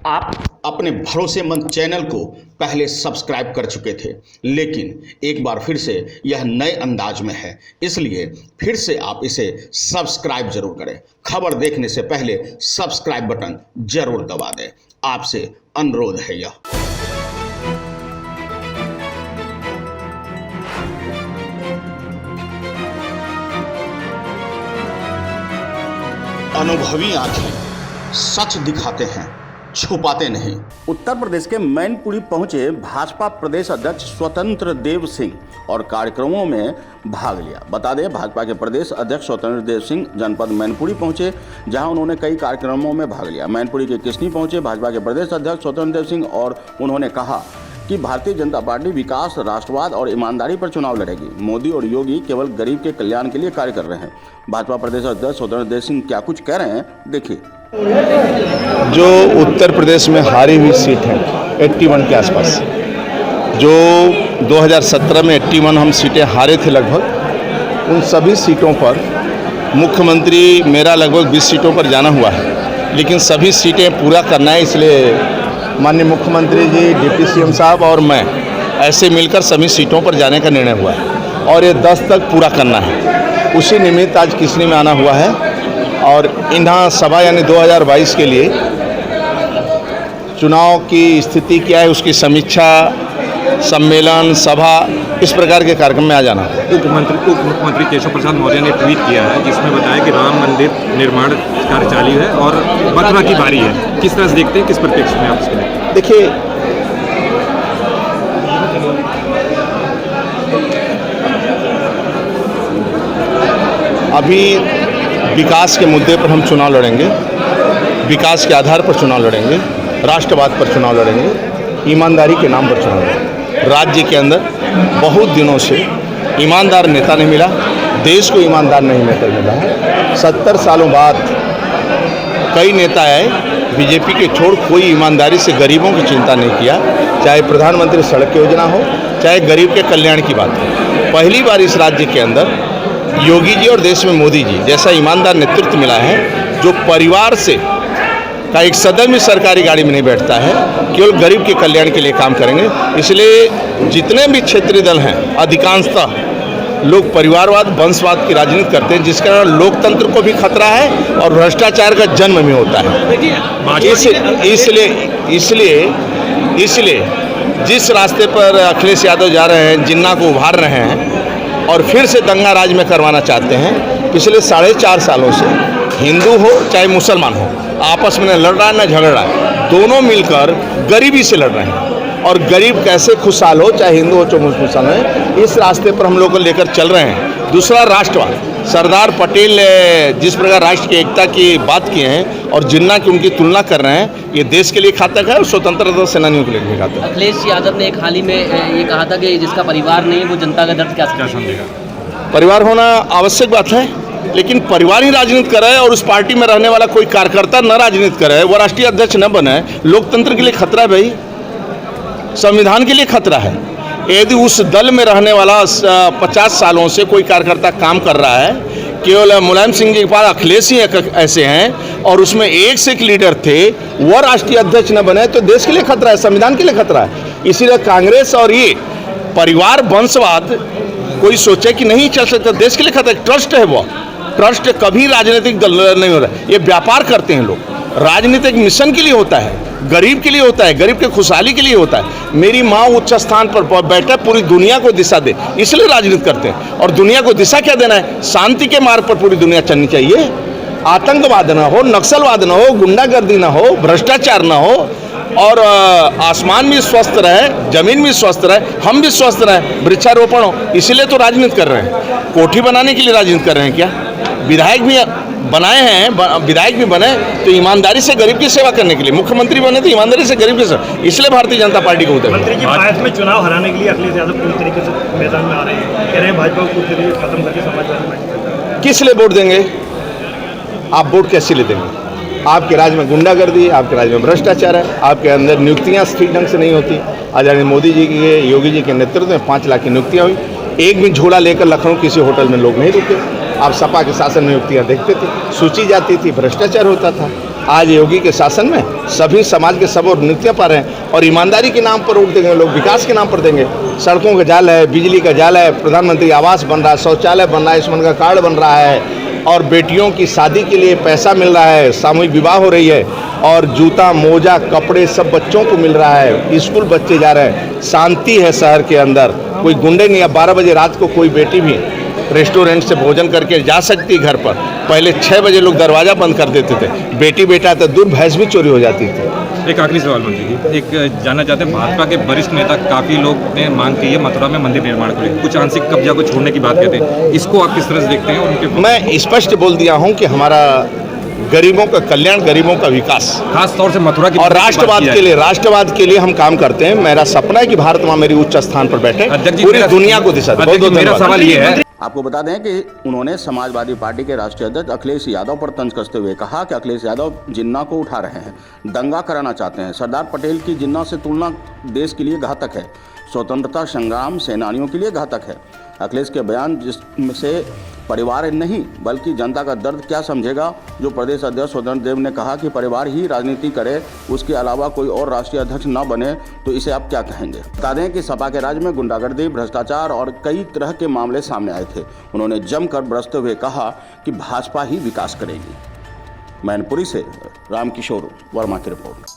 आप अपने भरोसेमंद चैनल को पहले सब्सक्राइब कर चुके थे, लेकिन एक बार फिर से यह नए अंदाज में है, इसलिए फिर से आप इसे सब्सक्राइब जरूर करें। खबर देखने से पहले सब्सक्राइब बटन जरूर दबा दें, आपसे अनुरोध है यह। अनुभवी आंखें सच दिखाते हैं, छुपाते नहीं। उत्तर प्रदेश के मैनपुरी पहुंचे भाजपा प्रदेश अध्यक्ष स्वतंत्र देव सिंह और कार्यक्रमों में भाग लिया। बता दें, भाजपा के प्रदेश अध्यक्ष स्वतंत्र देव सिंह जनपद मैनपुरी पहुंचे, जहां उन्होंने कई कार्यक्रमों में भाग लिया। मैनपुरी के किसनी पहुंचे भाजपा के प्रदेश अध्यक्ष स्वतंत्र देव सिंह और उन्होंने कहा कि भारतीय जनता पार्टी विकास, राष्ट्रवाद और ईमानदारी पर चुनाव लड़ेगी। मोदी और योगी केवल गरीब के कल्याण के लिए कार्य कर रहे हैं। भाजपा प्रदेश अध्यक्ष स्वतंत्र देव सिंह क्या कुछ कह रहे हैं, देखिए। जो उत्तर प्रदेश में हारी हुई सीट है 81 के आसपास, जो 2017 में 81 हम सीटें हारे थे लगभग, उन सभी सीटों पर मुख्यमंत्री मेरा लगभग 20 सीटों पर जाना हुआ है, लेकिन सभी सीटें पूरा करना है। इसलिए माननीय मुख्यमंत्री जी, डिप्टी सीएम साहब और मैं ऐसे मिलकर सभी सीटों पर जाने का निर्णय हुआ है और ये 10 तक पूरा करना है। उसी निमित्त आज किसनी में आना हुआ है और इन्हा सभा यानी 2022 के लिए चुनाव की स्थिति क्या है उसकी समीक्षा, सम्मेलन, सभा, इस प्रकार के कार्यक्रम में आ जाना। उप मुख्यमंत्री केशव प्रसाद मौर्य ने ट्वीट किया है जिसमें बताया कि राम मंदिर निर्माण कार्य चालू है और मथुरा की बारी है। किस तरह से देखते हैं, किस परिप्रेक्ष्य में आप इसको? देखिए, अभी विकास के मुद्दे पर हम चुनाव लड़ेंगे, विकास के आधार पर चुनाव लड़ेंगे, राष्ट्रवाद पर चुनाव लड़ेंगे, ईमानदारी के नाम पर चुनाव लड़ेंगे। राज्य के अंदर बहुत दिनों से ईमानदार नेता नहीं मिला, देश को ईमानदार नहीं नेता मिला है। 70 सालों बाद कई नेता आए, बीजेपी के छोड़ कोई ईमानदारी से गरीबों की चिंता नहीं किया, चाहे प्रधानमंत्री सड़क योजना हो, चाहे गरीब के कल्याण की बात हो। पहली बार इस राज्य के अंदर योगी जी और देश में मोदी जी जैसा ईमानदार नेतृत्व मिला है, जो परिवार से का एक सदस्य भी सरकारी गाड़ी में नहीं बैठता है, केवल गरीब के कल्याण के लिए काम करेंगे। इसलिए जितने भी क्षेत्रीय दल हैं, अधिकांशतः लोग परिवारवाद, वंशवाद की राजनीति करते हैं, जिसके कारण लोकतंत्र को भी खतरा है और भ्रष्टाचार का जन्म भी होता है। इसलिए जिस रास्ते पर अखिलेश यादव जा रहे हैं, जिन्ना को उभार रहे हैं और फिर से दंगा राज में करवाना चाहते हैं, पिछले 4.5 सालों से हिंदू हो चाहे मुसलमान हो, आपस में न लड़ रहा है न झगड़ रहा है, दोनों मिलकर गरीबी से लड़ रहे हैं। और गरीब कैसे खुशहाल हो, चाहे हिंदू हो चाहे मुसलमान हो, इस रास्ते पर हम लोग को लेकर चल रहे हैं। दूसरा, राष्ट्रवाद। सरदार पटेल ने जिस प्रकार राष्ट्र की एकता की बात की है और जिन्ना की उनकी तुलना कर रहे हैं, ये देश के लिए घातक है और स्वतंत्रता सेनानियों के लिए भी घातक है। अखिलेश यादव ने एक हाल ही में ये कहा था कि जिसका परिवार नहीं वो जनता का दर्द क्या समझेगा। परिवार होना आवश्यक बात है, लेकिन परिवार ही राजनीति करे और उस पार्टी में रहने वाला कोई कार्यकर्ता न राजनीति करे, वो राष्ट्रीय अध्यक्ष न बने, लोकतंत्र के लिए खतरा है भाई, संविधान के लिए खतरा है। यदि उस दल में रहने वाला 50 सालों से कोई कार्यकर्ता काम कर रहा है, केवल मुलायम सिंह जी के पास अखिलेश ही ऐसे हैं और उसमें एक से एक लीडर थे, वह राष्ट्रीय अध्यक्ष न बने, तो देश के लिए खतरा है, संविधान के लिए खतरा है। इसीलिए कांग्रेस और ये परिवार वंशवाद कोई सोचे कि नहीं चल सकता, देश के लिए खतरा है। ट्रस्ट है, वो ट्रस्ट कभी राजनीतिक दल नहीं हो रहा है। ये व्यापार करते हैं लोग, राजनीतिक मिशन के लिए होता है, गरीब के लिए होता है, गरीब के खुशहाली के लिए होता है। मेरी माँ उच्च स्थान पर बैठे पूरी दुनिया को दिशा दे, इसलिए राजनीति करते हैं। और दुनिया को दिशा क्या देना है? शांति के मार्ग पर पूरी दुनिया चलनी चाहिए। आतंकवाद ना हो, नक्सलवाद ना हो, गुंडागर्दी ना हो, भ्रष्टाचार ना हो और आसमान भी स्वस्थ रहे, जमीन भी स्वस्थ रहे, हम भी स्वस्थ रहे, वृक्षारोपण हो। इसीलिए तो राजनीति कर रहे हैं। कोठी बनाने के लिए राजनीति कर रहे हैं क्या? विधायक भी बनाए हैं, विधायक भी बने तो ईमानदारी से गरीब की सेवा करने के लिए, मुख्यमंत्री बने तो ईमानदारी से गरीब की सेवा, इसलिए भारतीय जनता पार्टी को उतर। मंत्री की बात में चुनाव हराने के लिए अखिलेश यादव पूरी तरीके से मैदान में आ रहे हैं, कह रहे हैं भाजपा को पूरी तरीके खत्म करके समाजवादी पार्टी। किस लिए वोट देंगे आप? वोट कैसे ले देंगे? आपके राज्य में गुंडागर्दी है, आपके राज्य में भ्रष्टाचार है, आपके अंदर नियुक्तियां ठीक ढंग से नहीं होती। आदरणीय मोदी जी के, योगी जी के नेतृत्व में 5 लाख की नियुक्तियां हुई, एक भी झोला लेकर लखनऊ किसी होटल में लोग नहीं रुके। आप सपा के शासन में नियुक्तियाँ देखते थे, सूची जाती थी, भ्रष्टाचार होता था। आज योगी के शासन में सभी समाज के सब और नीतियाँ पा रहे हैं और ईमानदारी के नाम पर वोट देंगे लोग, विकास के नाम पर देंगे। सड़कों का जाल है, बिजली का जाल है, प्रधानमंत्री आवास बन रहा है, शौचालय बन रहा है, आयुष्मान का कार्ड बन रहा है और बेटियों की शादी के लिए पैसा मिल रहा है, सामूहिक विवाह हो रही है और जूता मोजा कपड़े सब बच्चों को मिल रहा है, स्कूल बच्चे जा रहे हैं, शांति है शहर के अंदर, कोई गुंडे नहीं। अब 12 बजे रात को कोई बेटी भी रेस्टोरेंट से भोजन करके जा सकती घर पर। पहले 6 बजे लोग दरवाज़ा बंद कर देते थे, बेटी बेटा तो दूर भैंस भी चोरी हो जाती थी। एक आखिरी सवाल मंत्री जी, एक जानना चाहते हैं, भाजपा के वरिष्ठ नेता काफ़ी लोग ने मांग की है मथुरा में मंदिर निर्माण को लेकर, कुछ आंशिक कब्जा को छोड़ने की बात कहते हैं, इसको आप किस तरह से देखते हैं? और उनके मैं स्पष्ट बोल दिया हूं कि हमारा गरीबों का कल्याण, गरीबों का विकास, खास तौर से मथुरा की और राष्ट्रवाद के लिए हम काम करते हैं। मेरा सपना है कि भारत मां मेरी उच्च स्थान पर बैठे, पूरी दुनिया को दिशा दे। बहुत मेरा सवाल ये है, आपको बता दें कि उन्होंने समाजवादी पार्टी के राष्ट्रीय अध्यक्ष अखिलेश यादव पर तंज कसते हुए कहा कि अखिलेश यादव जिन्ना को उठा रहे हैं, दंगा कराना चाहते हैं। सरदार पटेल की जिन्ना से तुलना देश के लिए घातक है, स्वतंत्रता संग्राम सेनानियों के लिए घातक है। अखिलेश के बयान जिससे परिवार नहीं बल्कि जनता का दर्द क्या समझेगा। जो प्रदेश अध्यक्ष स्वतंत्र देव ने कहा कि परिवार ही राजनीति करे, उसके अलावा कोई और राष्ट्रीय अध्यक्ष न बने, तो इसे आप क्या कहेंगे? बता दें कि सपा के राज में गुंडागर्दी, भ्रष्टाचार और कई तरह के मामले सामने आए थे। उन्होंने जमकर बरसते हुए कहा कि भाजपा ही विकास करेगी। मैनपुरी से रामकिशोर वर्मा की रिपोर्ट।